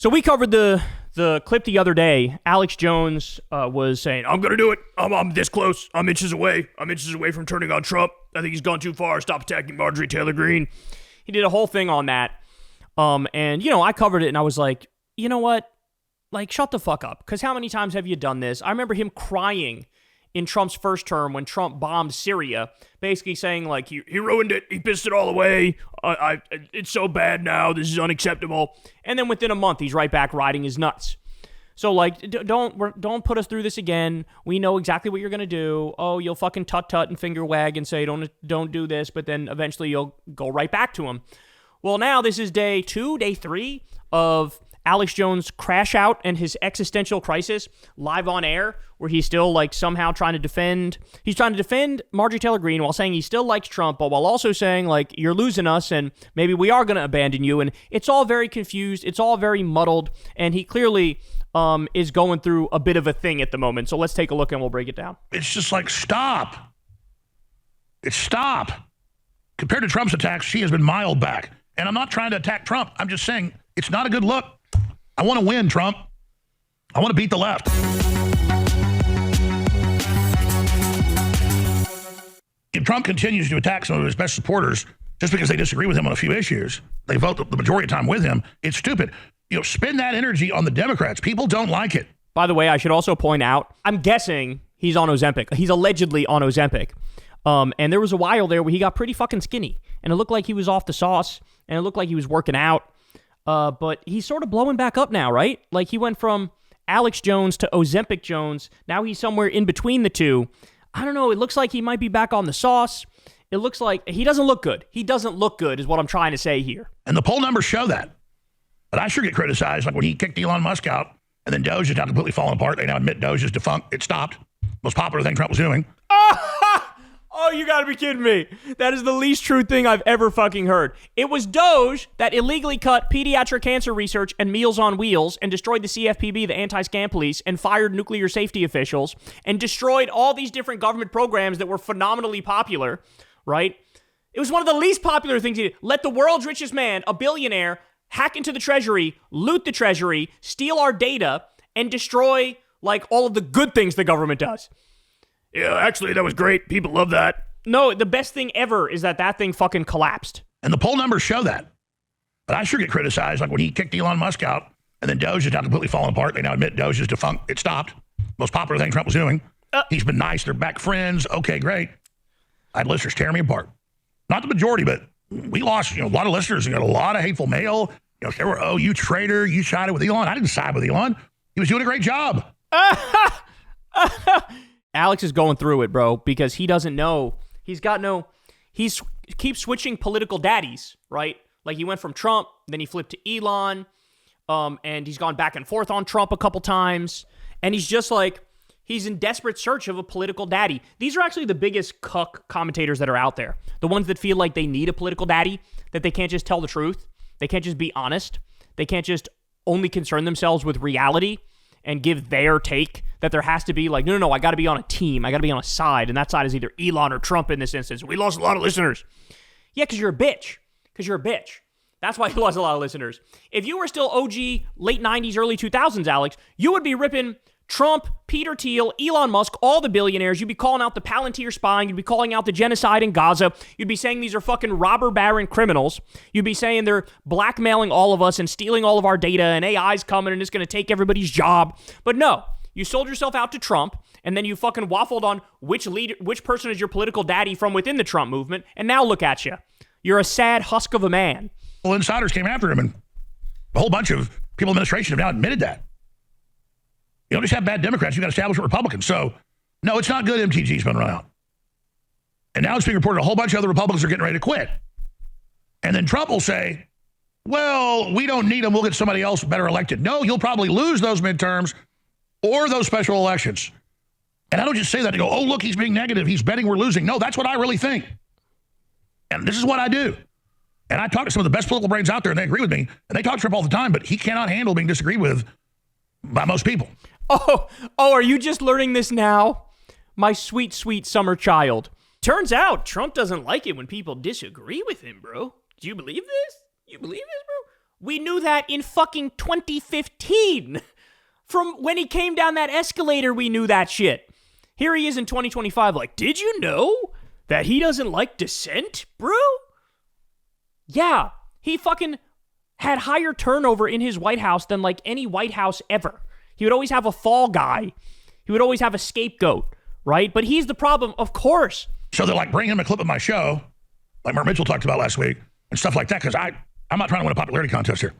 So we covered the clip the other day. Alex Jones was saying, I'm going to do it. I'm this close. I'm inches away. I'm inches away from turning on Trump. I think he's gone too far. Stop attacking Marjorie Taylor Greene. He did a whole thing on that. And, you know, I covered it and I was like, you know what? Like, shut the fuck up. Because how many times have you done this? I remember him crying in Trump's first term when Trump bombed Syria, basically saying, like, he ruined it. He pissed it all away. It's so bad now. This is unacceptable. And then within a month, he's right back riding his nuts. So, like, don't put us through this again. We know exactly what you're going to do. Oh, you'll fucking tut-tut and finger wag and say, don't do this, but then eventually you'll go right back to him. Well, now this is day 2, day 3 of Alex Jones' crash out and his existential crisis live on air, where he's still like somehow trying to defend Marjorie Taylor Greene while saying he still likes Trump, but while also saying like, you're losing us and maybe we are going to abandon you. And it's all very confused. It's all very muddled. And he clearly is going through a bit of a thing at the moment. So let's take a look and we'll break it down. It's just like, stop. Compared to Trump's attacks, she has been mild back. And I'm not trying to attack Trump. I'm just saying it's not a good look. I want to win, Trump. I want to beat the left. If Trump continues to attack some of his best supporters just because they disagree with him on a few issues, they vote the majority of the time with him, it's stupid. You know, spend that energy on the Democrats. People don't like it. By the way, I should also point out, I'm guessing he's on Ozempic. He's allegedly on Ozempic. And there was a while there where he got pretty fucking skinny. And it looked like he was off the sauce. And it looked like he was working out. But he's sort of blowing back up now, right? Like he went from Alex Jones to Ozempic Jones. Now he's somewhere in between the two. I don't know. It looks like he might be back on the sauce. It looks like he doesn't look good. He doesn't look good is what I'm trying to say here. And the poll numbers show that. But I sure get criticized. Like when he kicked Elon Musk out and then Doge is now completely falling apart. They now admit Doge is defunct. It stopped. Most popular thing Trump was doing. Oh, you gotta be kidding me. That is the least true thing I've ever fucking heard. It was Doge that illegally cut pediatric cancer research and Meals on Wheels and destroyed the CFPB, the anti-scam police, and fired nuclear safety officials and destroyed all these different government programs that were phenomenally popular, right? It was one of the least popular things he did. Let the world's richest man, a billionaire, hack into the treasury, loot the treasury, steal our data, and destroy, like, all of the good things the government does. Yeah, actually, that was great. People love that. No, the best thing ever is that thing fucking collapsed. And the poll numbers show that. But I sure get criticized. Like when he kicked Elon Musk out and then Doge is now completely falling apart. They now admit Doge is defunct. It stopped. Most popular thing Trump was doing. He's been nice. They're back friends. Okay, great. I had listeners tear me apart. Not the majority, but we lost a lot of listeners. We got a lot of hateful mail. They were, oh, you traitor. You sided with Elon. I didn't side with Elon. He was doing a great job. Alex is going through it, bro, because he doesn't know. He keeps switching political daddies, right? Like he went from Trump, then he flipped to Elon, and he's gone back and forth on Trump a couple times. And he's just like, he's in desperate search of a political daddy. These are actually the biggest cuck commentators that are out there. The ones that feel like they need a political daddy, that they can't just tell the truth. They can't just be honest. They can't just only concern themselves with reality and give their take, that there has to be like, no, I got to be on a team. I got to be on a side. And that side is either Elon or Trump in this instance. We lost a lot of listeners. Yeah, because you're a bitch. That's why you lost a lot of listeners. If you were still OG late 90s, early 2000s, Alex, you would be ripping Trump, Peter Thiel, Elon Musk, all the billionaires. You'd be calling out the Palantir spying. You'd be calling out the genocide in Gaza. You'd be saying these are fucking robber baron criminals. You'd be saying they're blackmailing all of us and stealing all of our data and AI's coming and it's going to take everybody's job. But no, you sold yourself out to Trump and then you fucking waffled on which person is your political daddy from within the Trump movement. And now look at you. You're a sad husk of a man. Well, insiders came after him and a whole bunch of people in administration have now admitted that. You don't just have bad Democrats, you've got establishment Republicans. So, no, it's not good MTG's been run out. And now it's being reported a whole bunch of other Republicans are getting ready to quit. And then Trump will say, well, we don't need them, we'll get somebody else better elected. No, you'll probably lose those midterms or those special elections. And I don't just say that to go, oh, look, he's being negative, he's betting we're losing. No, that's what I really think. And this is what I do. And I talk to some of the best political brains out there and they agree with me. And they talk to Trump all the time, but he cannot handle being disagreed with by most people. Oh, are you just learning this now? My sweet, sweet summer child. Turns out Trump doesn't like it when people disagree with him, bro. Do you believe this? You believe this, bro? We knew that in fucking 2015. From when he came down that escalator, we knew that shit. Here he is in 2025 like, did you know that he doesn't like dissent, bro? Yeah, he fucking had higher turnover in his White House than like any White House ever. He would always have a fall guy. He would always have a scapegoat, right? But he's the problem, of course. So they're like, bring him a clip of my show, like Mark Mitchell talked about last week, and stuff like that, because I'm not trying to win a popularity contest here.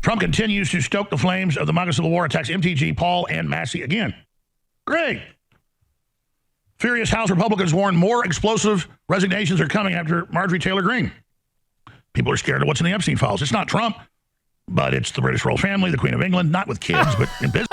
Trump continues to stoke the flames of the MAGA Civil War, attacks MTG, Paul, and Massey again. Great. Furious House Republicans warn more explosive resignations are coming after Marjorie Taylor Greene. People are scared of what's in the Epstein files. It's not Trump, but it's the British royal family, the Queen of England, not with kids, but in business.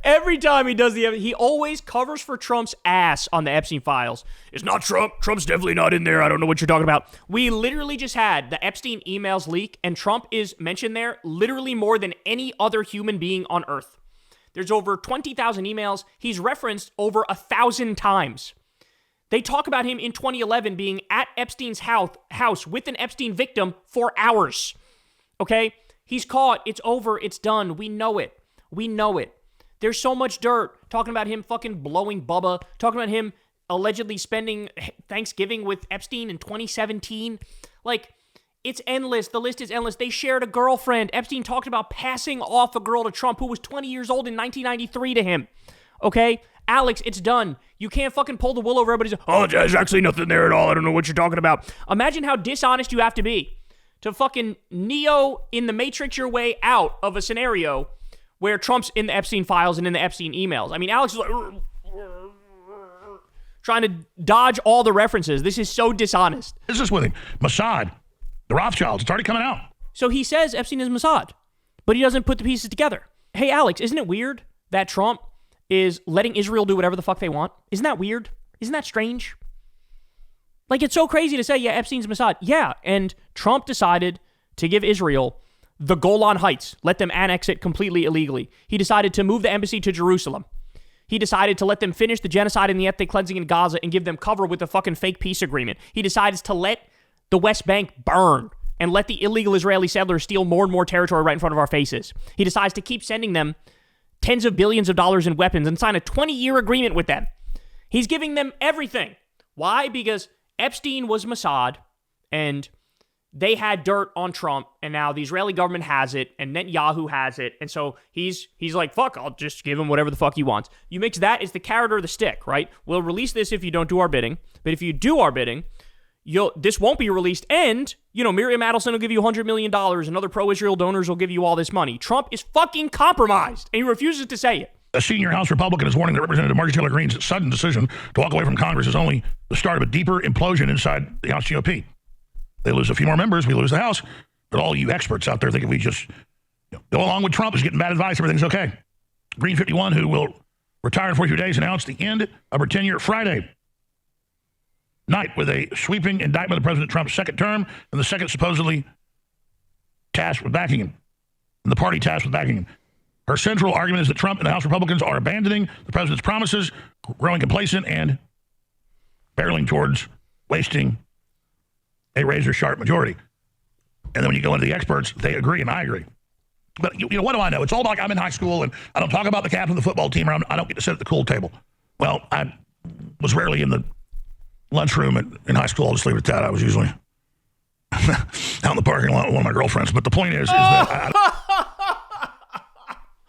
Every time he does he always covers for Trump's ass on the Epstein files. It's not Trump. Trump's definitely not in there. I don't know what you're talking about. We literally just had the Epstein emails leak, and Trump is mentioned there literally more than any other human being on Earth. There's over 20,000 emails. He's referenced over 1,000 times. They talk about him in 2011 being at Epstein's house with an Epstein victim for hours. Okay? He's caught. It's over. It's done. We know it. We know it. There's so much dirt talking about him fucking blowing Bubba, talking about him allegedly spending Thanksgiving with Epstein in 2017. Like, it's endless. The list is endless. They shared a girlfriend. Epstein talked about passing off a girl to Trump who was 20 years old in 1993 to him. Okay? Alex, it's done. You can't fucking pull the wool over everybody's. Oh, there's actually nothing there at all. I don't know what you're talking about. Imagine how dishonest you have to be to fucking Neo in the Matrix your way out of a scenario where Trump's in the Epstein files and in the Epstein emails. I mean, Alex is like trying to dodge all the references. This is so dishonest. This is with him. Mossad, the Rothschilds, it's already coming out. So he says Epstein is Mossad, but he doesn't put the pieces together. Hey, Alex, isn't it weird that Trump is letting Israel do whatever the fuck they want? Isn't that weird? Isn't that strange? Like, it's so crazy to say, yeah, Epstein's Mossad. Yeah, and Trump decided to give Israel the Golan Heights, let them annex it completely illegally. He decided to move the embassy to Jerusalem. He decided to let them finish the genocide and the ethnic cleansing in Gaza and give them cover with a fucking fake peace agreement. He decides to let the West Bank burn and let the illegal Israeli settlers steal more and more territory right in front of our faces. He decides to keep sending them tens of billions of dollars in weapons and sign a 20-year agreement with them. He's giving them everything. Why? Because Epstein was Mossad, and they had dirt on Trump, and now the Israeli government has it, and Netanyahu has it, and so he's like, fuck, I'll just give him whatever the fuck he wants. You mix that as the carrot or the stick, right? We'll release this if you don't do our bidding, but if you do our bidding, this won't be released, and, Miriam Adelson will give you $100 million, and other pro-Israel donors will give you all this money. Trump is fucking compromised, and he refuses to say it. A senior House Republican is warning that Representative Marjorie Taylor Greene's sudden decision to walk away from Congress is only the start of a deeper implosion inside the House GOP. They lose a few more members, we lose the House. But all you experts out there think if we just go along with Trump is getting bad advice, everything's okay. Green 51, who will retire in 42 days, announced the end of her tenure Friday night with a sweeping indictment of President Trump's second term and the second supposedly tasked with backing him, and the party tasked with backing him. Her central argument is that Trump and the House Republicans are abandoning the president's promises, growing complacent, and barreling towards wasting a razor-sharp majority. And then when you go into the experts, they agree, and I agree. But what do I know? It's all like I'm in high school, and I don't talk about the captain of the football team, or I don't get to sit at the cool table. Well, I was rarely in the lunchroom in high school. I'll just leave it at that. I was usually out in the parking lot with one of my girlfriends. But the point is that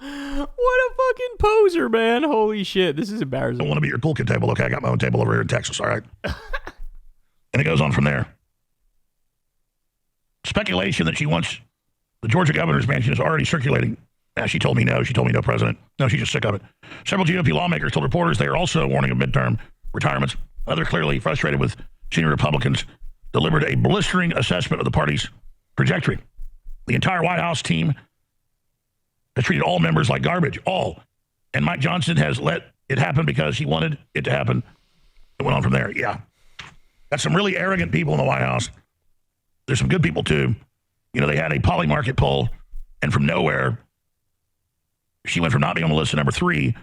what a fucking poser, man. Holy shit. This is embarrassing. I want to be your cool kid table. Okay, I got my own table over here in Texas, all right? And it goes on from there. Speculation that she wants the Georgia governor's mansion is already circulating. She told me no. She told me no, President. No, she's just sick of it. Several GOP lawmakers told reporters they are also warning of midterm retirements. Others, clearly frustrated with senior Republicans, delivered a blistering assessment of the party's trajectory. The entire White House team has treated all members like garbage, all. And Mike Johnson has let it happen because he wanted it to happen. It went on from there. Yeah. Got some really arrogant people in the White House. There's some good people, too. They had a Poly Market poll, and from nowhere, she went from not being on the list to number 3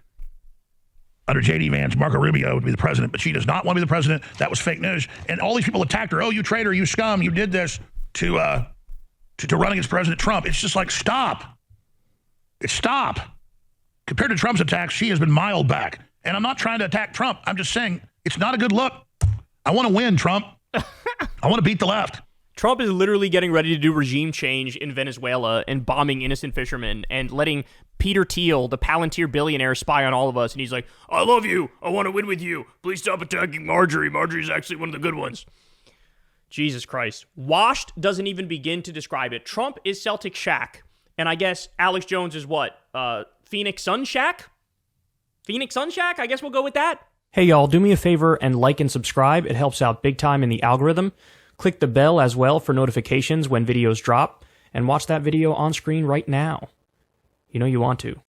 under J.D. Vance. Marco Rubio would be the president, but she does not want to be the president. That was fake news. And all these people attacked her. Oh, you traitor, you scum, you did this to to run against President Trump. It's just like, stop. Stop. Compared to Trump's attacks, she has been mild back. And I'm not trying to attack Trump. I'm just saying it's not a good look. I want to win, Trump. I want to beat the left. Trump is literally getting ready to do regime change in Venezuela and bombing innocent fishermen and letting Peter Thiel, the Palantir billionaire, spy on all of us. And he's like, I love you. I want to win with you. Please stop attacking Marjorie. Marjorie's actually one of the good ones. Jesus Christ. Washed doesn't even begin to describe it. Trump is Celtic Shaq. And I guess Alex Jones is what? Phoenix Sun Shaq? Phoenix Sun Shaq? I guess we'll go with that. Hey, y'all, do me a favor and like and subscribe. It helps out big time in the algorithm. Click the bell as well for notifications when videos drop. And watch that video on screen right now. You know you want to.